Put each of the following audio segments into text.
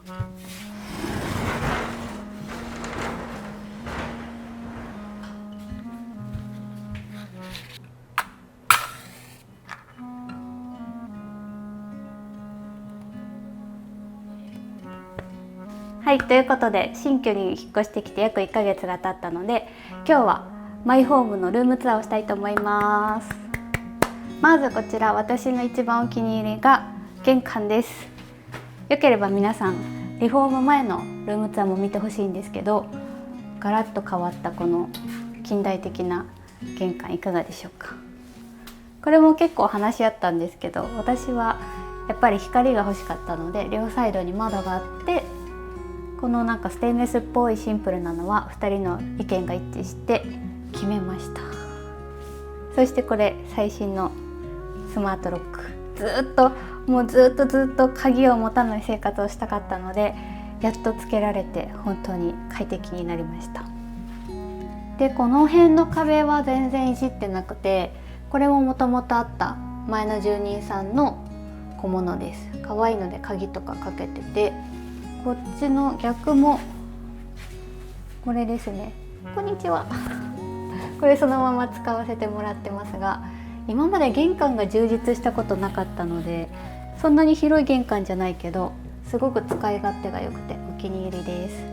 はい、ということで新居に引っ越してきて約1ヶ月が経ったので、今日はマイホームのルームツアーをしたいと思います。まずこちら、私の一番お気に入りが玄関です。よければ皆さんリフォーム前のルームツアーも見てほしいんですけど、ガラッと変わったこの近代的な玄関いかがでしょうか。これも結構話し合ったんですけど、私はやっぱり光が欲しかったので両サイドに窓があって、このなんかステンレスっぽいシンプルなのは2人の意見が一致して決めました。そしてこれ最新のスマートロック、ずっと鍵を持たない生活をしたかったので、やっとつけられて本当に快適になりました。でこの辺の壁は全然いじってなくて、これももともとあった前の住人さんの小物です。可愛いので鍵とかかけてて、こっちの逆もこれですね。こんにちは。これそのまま使わせてもらってますが、今まで玄関が充実したことなかったので、そんなに広い玄関じゃないけどすごく使い勝手が良くてお気に入りです。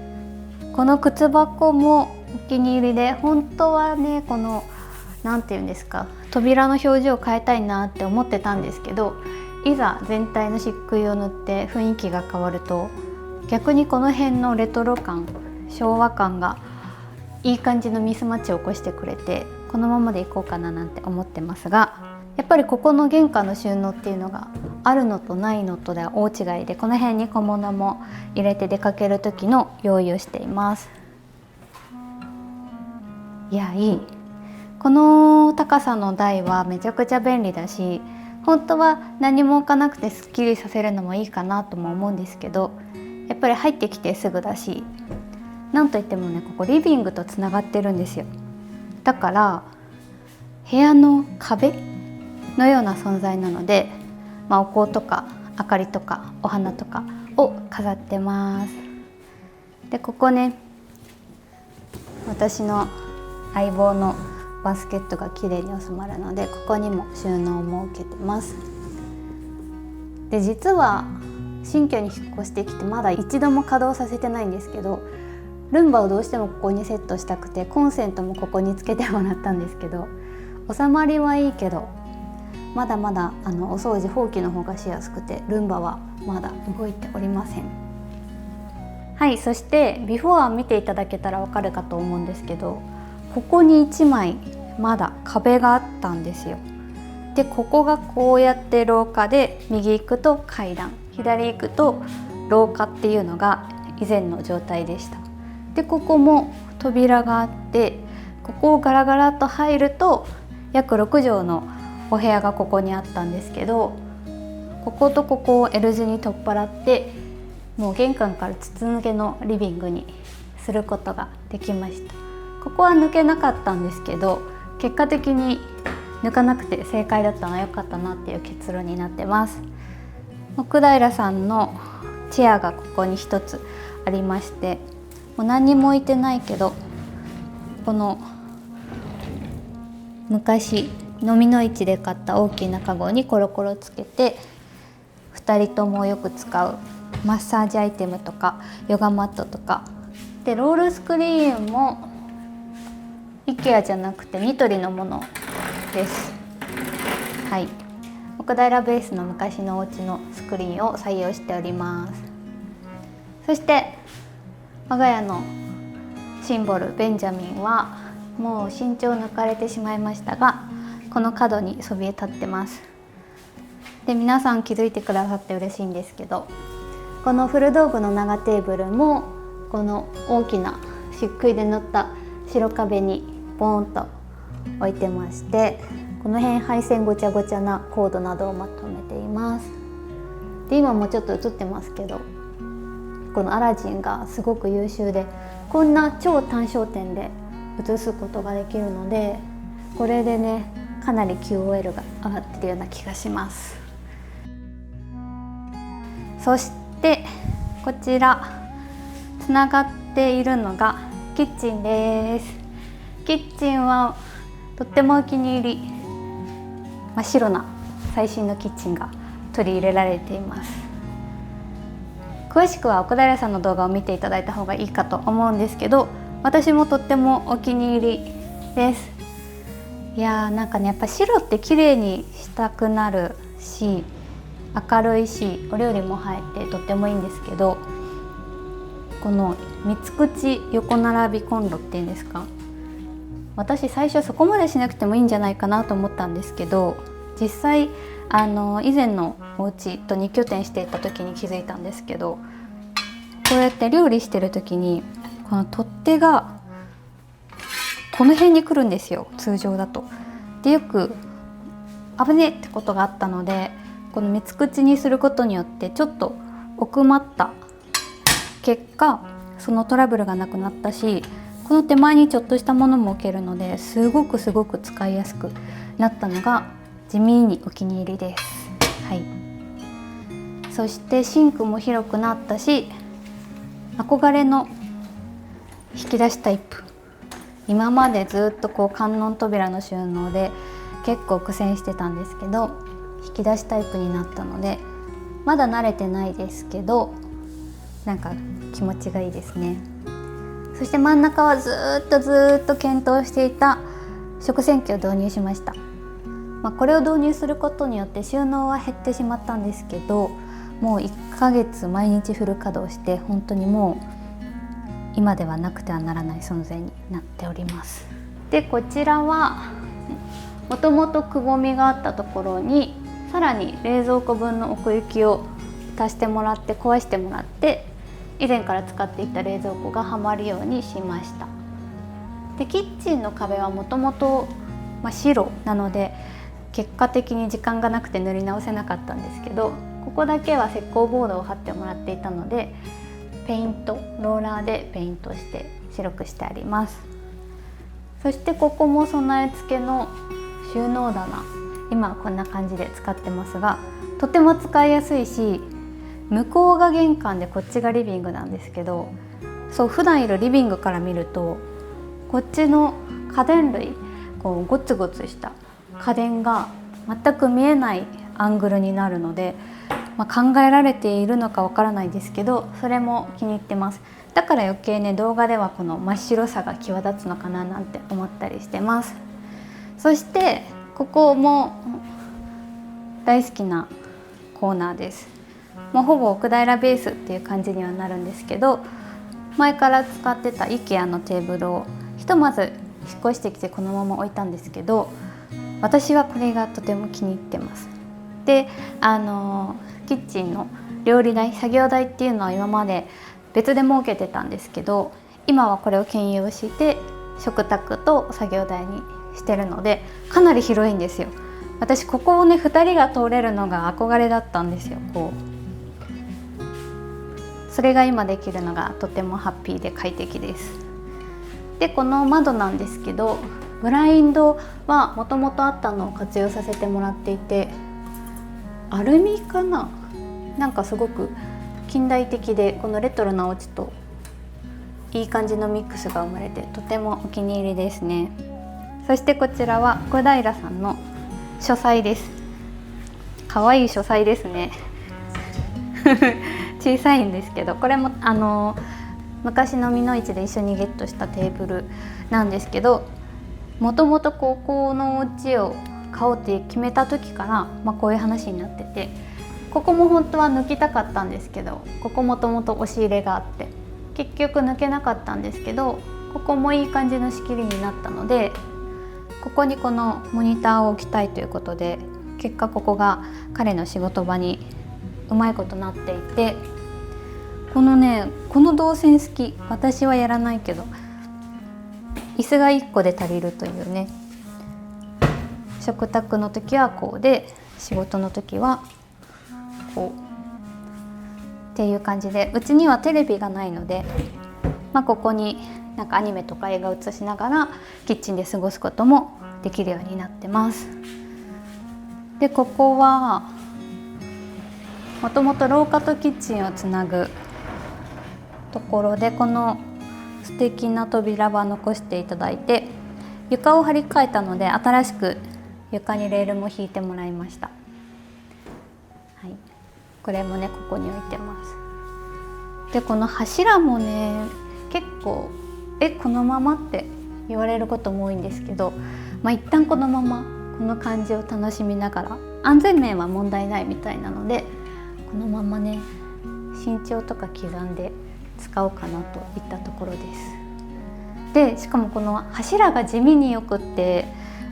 この靴箱もお気に入りで、本当はね、このなんていうんですか、扉の表情を変えたいなって思ってたんですけど、いざ全体の漆喰を塗って雰囲気が変わると、逆にこの辺のレトロ感、昭和感がいい感じのミスマッチを起こしてくれて、このままでいこうかななんて思ってますが、やっぱりここの玄関の収納っていうのがあるのとないのとでは大違いで、この辺に小物も入れて出かける時の用意をしています。いや、いい。この高さの台はめちゃくちゃ便利だし、本当は何も置かなくてすっきりさせるのもいいかなとも思うんですけど、やっぱり入ってきてすぐだし、なんといってもね、ここリビングとつながってるんですよ。だから部屋の壁のような存在なので、お香とか明かりとかお花とかを飾ってます。でここね、私の相棒のバスケットが綺麗に収まるので、ここにも収納を設けてます。で実は新居に引っ越してきてまだ一度も稼働させてないんですけど、ルンバをどうしてもここにセットしたくて、コンセントもここにつけてもらったんですけど、収まりはいいけどまだまだお掃除ほうきの方がしやすくて、ルンバはまだ動いておりません。はい、そしてビフォー見ていただけたらわかるかと思うんですけど、ここに1枚まだ壁があったんですよ。でここがこうやって廊下で、右行くと階段、左行くと廊下っていうのが以前の状態でした。でここも扉があって、ここをガラガラっと入ると約6畳のお部屋がここにあったんですけど、こことここを L 字に取っ払って、もう玄関から筒抜けのリビングにすることができました。ここは抜けなかったんですけど、結果的に抜かなくて正解だったのは良かったなっていう結論になってます。奥平さんのチェアがここに一つありまして、もう何にも置いてないけど、この昔飲みの市で買った大きなカゴにコロコロつけて、2人ともよく使うマッサージアイテムとかヨガマットとかで、ロールスクリーンも IKEA じゃなくてニトリのものです。はい、奥平ベースの昔のお家のスクリーンを採用しております。そして我が家のシンボルベンジャミンはもう身長抜かれてしまいましたが、この角にそびえ立ってます。で皆さん気づいてくださって嬉しいんですけど、この古道具の長テーブルもこの大きな漆喰で塗った白壁にボーンと置いてまして、この辺配線ごちゃごちゃなコードなどをまとめています。で今もちょっと映ってますけど、このアラジンがすごく優秀で、こんな超単焦点で映すことができるので、これでねかなり QOL が上がってるような気がします。そしてこちらつながっているのがキッチンです。キッチンはとってもお気に入り、真っ白な最新のキッチンが取り入れられています。詳しくは奥平さんの動画を見ていただいた方がいいかと思うんですけど、私もとってもお気に入りです。いやー、なんかね、やっぱ白って綺麗にしたくなるし、明るいし、お料理も映えてとってもいいんですけど、この三つ口横並びコンロっていうんですか、私最初そこまでしなくてもいいんじゃないかなと思ったんですけど、実際以前のお家と2拠点していた時に気づいたんですけど、こうやって料理してる時にこの取っ手がこの辺に来るんですよ、通常だと。で、よく危ねえってことがあったので、この三つ口にすることによってちょっと奥まった結果、そのトラブルがなくなったし、この手前にちょっとしたものも置けるので、すごく使いやすくなったのが地味にお気に入りです。はい、そしてシンクも広くなったし、憧れの引き出しタイプ。今までずっと観音扉の収納で結構苦戦してたんですけど、引き出しタイプになったので、まだ慣れてないですけど、なんか気持ちがいいですね。そして真ん中はずっと検討していた食洗機を導入しました。これを導入することによって収納は減ってしまったんですけど、もう1ヶ月毎日フル稼働して、本当にもう今ではなくてはならない存在になっております。で、こちらはもともとくぼみがあったところにさらに冷蔵庫分の奥行きを足してもらって壊してもらって、以前から使っていた冷蔵庫がはまるようにしました。で、キッチンの壁はもともと白なので、結果的に時間がなくて塗り直せなかったんですけど、ここだけは石膏ボードを貼ってもらっていたので、ペイントローラーでペイントして白くしてあります。そしてここも備え付けの収納棚、今はこんな感じで使ってますが、とても使いやすいし、向こうが玄関でこっちがリビングなんですけど、そう、普段いるリビングから見るとこっちの家電類、ゴツゴツした家電が全く見えないアングルになるので、考えられているのかわからないですけど、それも気に入ってます。だから余計ね、動画ではこの真っ白さが際立つのかななんて思ったりしてます。そしてここも大好きなコーナーです。もうほぼ奥平ベースっていう感じにはなるんですけど、前から使ってた IKEA のテーブルをひとまず引っ越してきてこのまま置いたんですけど、私はこれがとても気に入ってます。で、キッチンの料理台、作業台っていうのは今まで別で設けてたんですけど、今はこれを兼用して食卓と作業台にしてるので、かなり広いんですよ。私ここをね、2人が通れるのが憧れだったんですよ。それが今できるのがとてもハッピーで快適です。で、この窓なんですけど、ブラインドはもともとあったのを活用させてもらっていて、アルミかな、なんかすごく近代的で、このレトロなお家といい感じのミックスが生まれて、とてもお気に入りですね。そしてこちらは奥平さんの書斎です。かわいい書斎ですね小さいんですけど、これも昔の美濃市で一緒にゲットしたテーブルなんですけど、もともとここのお家を買おうって決めた時から、こういう話になってて、ここも本当は抜きたかったんですけど、ここもともと押し入れがあって結局抜けなかったんですけど、ここもいい感じの仕切りになったので、ここにこのモニターを置きたいということで、結果ここが彼の仕事場にうまいことなっていて、この動線好き。私はやらないけど、椅子が1個で足りるというね。食卓の時はこうで、仕事の時はこうっていう感じで、うちにはテレビがないので、ここになんかアニメとか映画を映しながらキッチンで過ごすこともできるようになってます。で、ここはもともと廊下とキッチンをつなぐところでこの素敵な扉は残していただいて、床を張り替えたので新しく床にレールも引いてもらいました。はい、これもねここに置いてます。でこの柱もね結構このままって言われることも多いんですけど、一旦このままこの感じを楽しみながら、安全面は問題ないみたいなのでこのままね身長とか刻んで使おうかなといったところです。でしかもこの柱が地味によくって、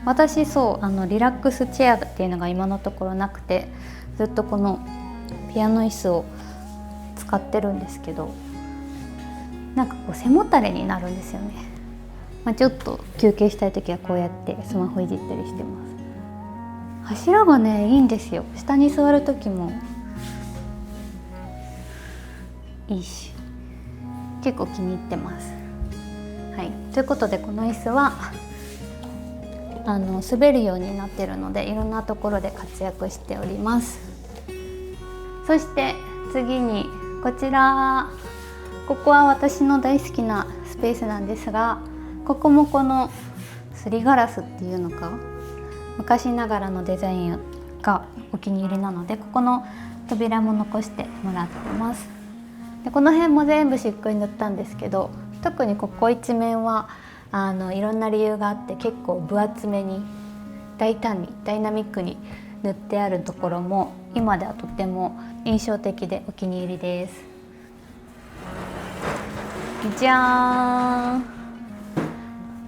私リラックスチェアっていうのが今のところなくて、ずっとこのピアノ椅子を使ってるんですけど、なんかこう背もたれになるんですよね。ちょっと休憩したい時はこうやってスマホいじったりしてます。柱がねいいんですよ。下に座る時もいいし、結構気に入ってます。はい、ということでこの椅子は滑るようになっているのでいろんなところで活躍しております。そして次にこちら、ここは私の大好きなスペースなんですが、ここもこのすりガラスっていうのか昔ながらのデザインがお気に入りなので、ここの扉も残してもらってます。でこの辺も全部漆喰塗ったんですけど、特にここ一面はいろんな理由があって結構分厚めに大胆にダイナミックに塗ってあるところも今ではとっても印象的でお気に入りです。じゃーん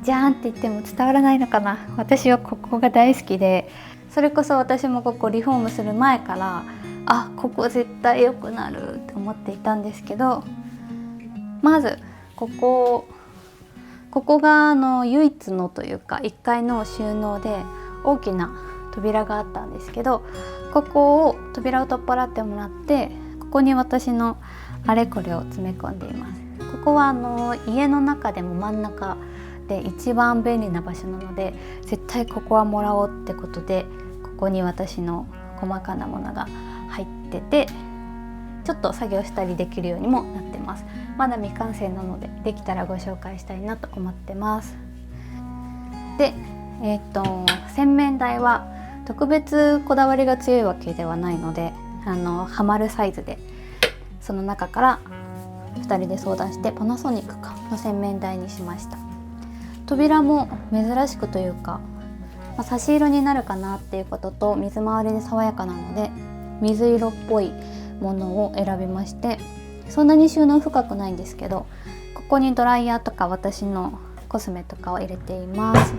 じゃーんって言っても伝わらないのかな。私はここが大好きで、それこそ私もここリフォームする前からここ絶対良くなるって思っていたんですけど、まずここが唯一のというか1階の収納で大きな扉があったんですけど、ここを扉を取っ払ってもらって、ここに私のあれこれを詰め込んでいます。ここは家の中でも真ん中で一番便利な場所なので、絶対ここはもらおうってことで、ここに私の細かなものが入ってて、ちょっと作業したりできるようにもなってます。まだ未完成なのでできたらご紹介したいなと思ってます。で、洗面台は特別こだわりが強いわけではないので、ハマるサイズでその中から2人で相談してパナソニックの洗面台にしました。扉も珍しくというか、差し色になるかなっていうことと、水回りで爽やかなので水色っぽいものを選びまして、そんなに収納深くないんですけど、ここにドライヤーとか私のコスメとかを入れています。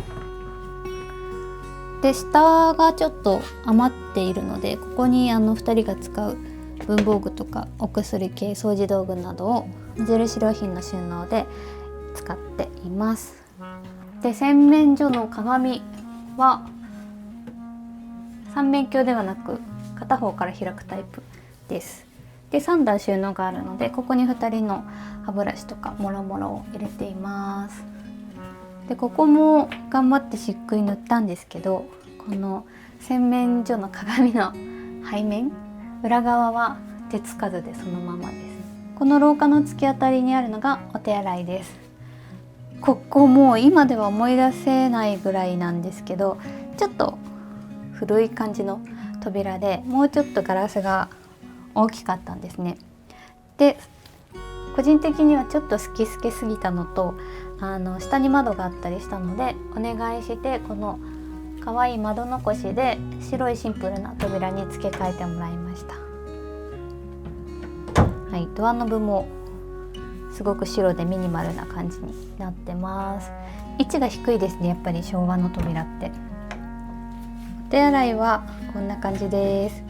で下がちょっと余っているので、ここに2人が使う文房具とかお薬系掃除道具などを無印良品の収納で使っています。で洗面所の鏡は三面鏡ではなく片方から開くタイプです。で3段収納があるので、ここに2人の歯ブラシとかもろもろを入れています。でここも頑張って漆喰塗ったんですけど、この洗面所の鏡の背面裏側は手つかずでそのままです。この廊下の突き当たりにあるのがお手洗いです。ここもう今では思い出せないぐらいなんですけど、ちょっと古い感じの扉で、もうちょっとガラスが大きかったんですね。で個人的にはちょっと好きすぎたのと、下に窓があったりしたのでお願いして、この可愛い窓残しで白いシンプルな扉に付け替えてもらいました。はい、ドアノブもすごく白でミニマルな感じになってます。位置が低いですね、やっぱり昭和の扉って。お手洗いはこんな感じです。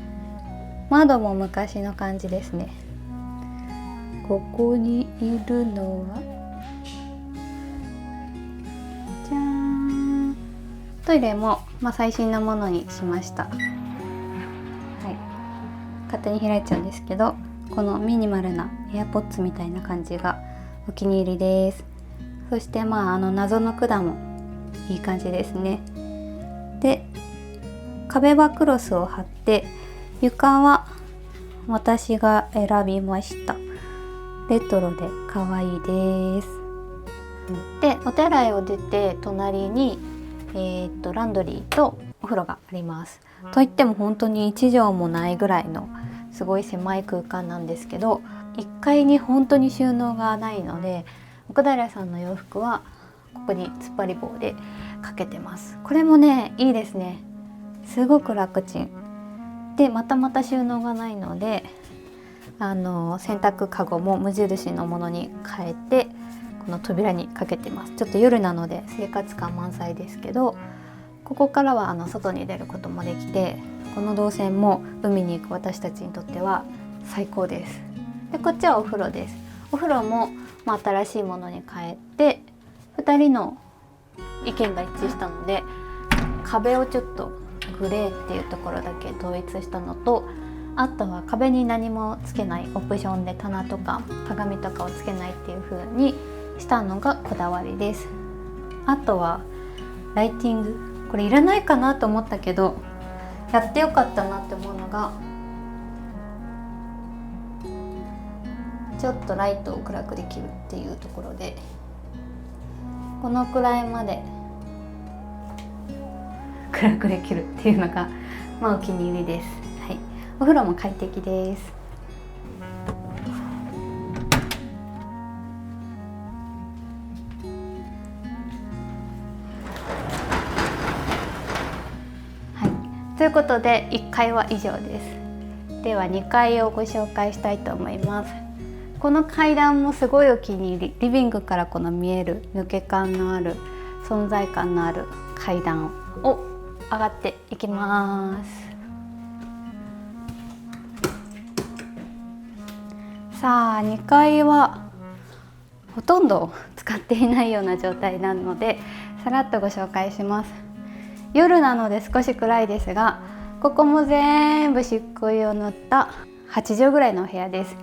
窓も昔の感じですね。ここにいるのはじゃーん、トイレも、最新のものにしました。はい、勝手に開いちゃうんですけど、このミニマルなエアポッツみたいな感じがお気に入りです。そして謎の管もいい感じですね。で壁はクロスを貼って、床は私が選びました。レトロで可愛いです。でお手洗いを出て隣に、ランドリーとお風呂があります。といっても本当に1畳もないぐらいのすごい狭い空間なんですけど、1階に本当に収納がないので、奥平さんの洋服はここに突っ張り棒でかけてます。これもねいいですね。すごく楽ちんで、また収納がないので洗濯かごも無印のものに変えてこの扉にかけてます。ちょっと夜なので生活感満載ですけど、ここからは外に出ることもできて、この動線も海に行く私たちにとっては最高です。でこっちはお風呂です。お風呂も、新しいものに変えて2人の意見が一致したので、壁をちょっとグレーっていうところだけ統一したのと、あとは壁に何もつけないオプションで棚とか鏡とかをつけないっていう風にしたのがこだわりです。あとはライティング、これいらないかなと思ったけどやってよかったなって思うのが、ちょっとライトを暗くできるっていうところで、このくらいまで暗くできるっていうのがお気に入りです。はい、お風呂も快適です。ということで1階は以上です。では2階をご紹介したいと思います。この階段もすごいお気に入り。リビングからこの見える抜け感のある存在感のある階段を上がっていきます。さあ2階はほとんど使っていないような状態なのでさらっとご紹介します。夜なので少し暗いですが、ここも全部漆喰を塗った8畳ぐらいのお部屋です。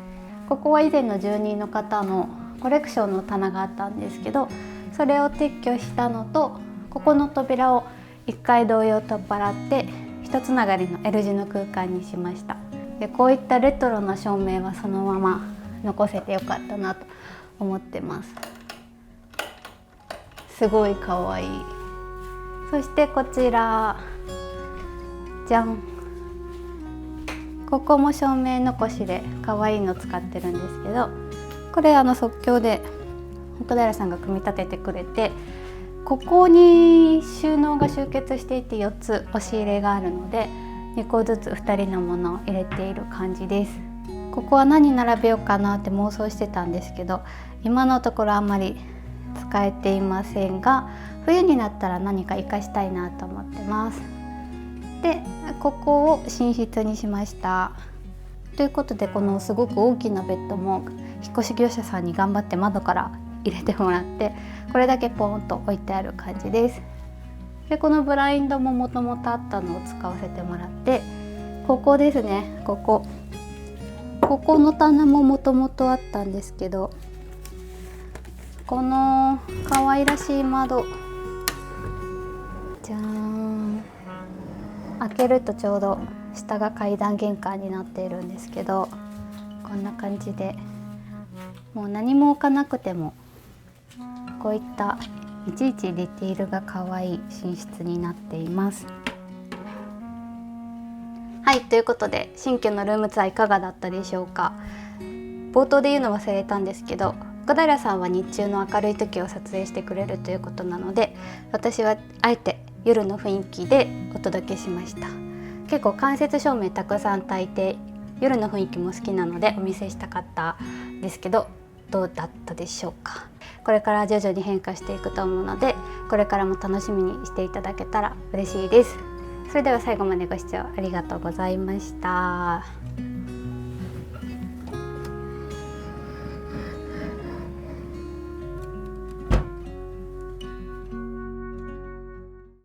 ここは以前の住人の方のコレクションの棚があったんですけど、それを撤去したのと、ここの扉を1階同様取っ払って一つながりの L 字の空間にしました。でこういったレトロな照明はそのまま残せてよかったなと思ってます。すごいかわいい。そしてこちらじゃん、ここも照明残しで可愛いの使ってるんですけど、これ即興で奥平さんが組み立ててくれて、ここに収納が集結していて4つ押し入れがあるので2個ずつ2人のものを入れている感じです。ここは何並べようかなって妄想してたんですけど、今のところあんまり使えていませんが、冬になったら何か活かしたいなと思ってます。でここを寝室にしました。ということで、このすごく大きなベッドも引っ越し業者さんに頑張って窓から入れてもらって、これだけポンと置いてある感じです。でこのブラインドももともとあったのを使わせてもらって、ここですね、ここの棚ももともとあったんですけど、この可愛らしい窓、じゃーん、開けるとちょうど下が階段玄関になっているんですけど、こんな感じでもう何も置かなくてもこういったいちいちディティールが可愛い寝室になっています。はい、ということで新居のルームツアーいかがだったでしょうか。冒頭で言うの忘れたんですけど、奥平さんは日中の明るい時を撮影してくれるということなので、私はあえて夜の雰囲気でお届けしました。結構間接照明たくさん焚いて夜の雰囲気も好きなのでお見せしたかったんですけど、どうだったでしょうか。これから徐々に変化していくと思うので、これからも楽しみにしていただけたら嬉しいです。それでは最後までご視聴ありがとうございました。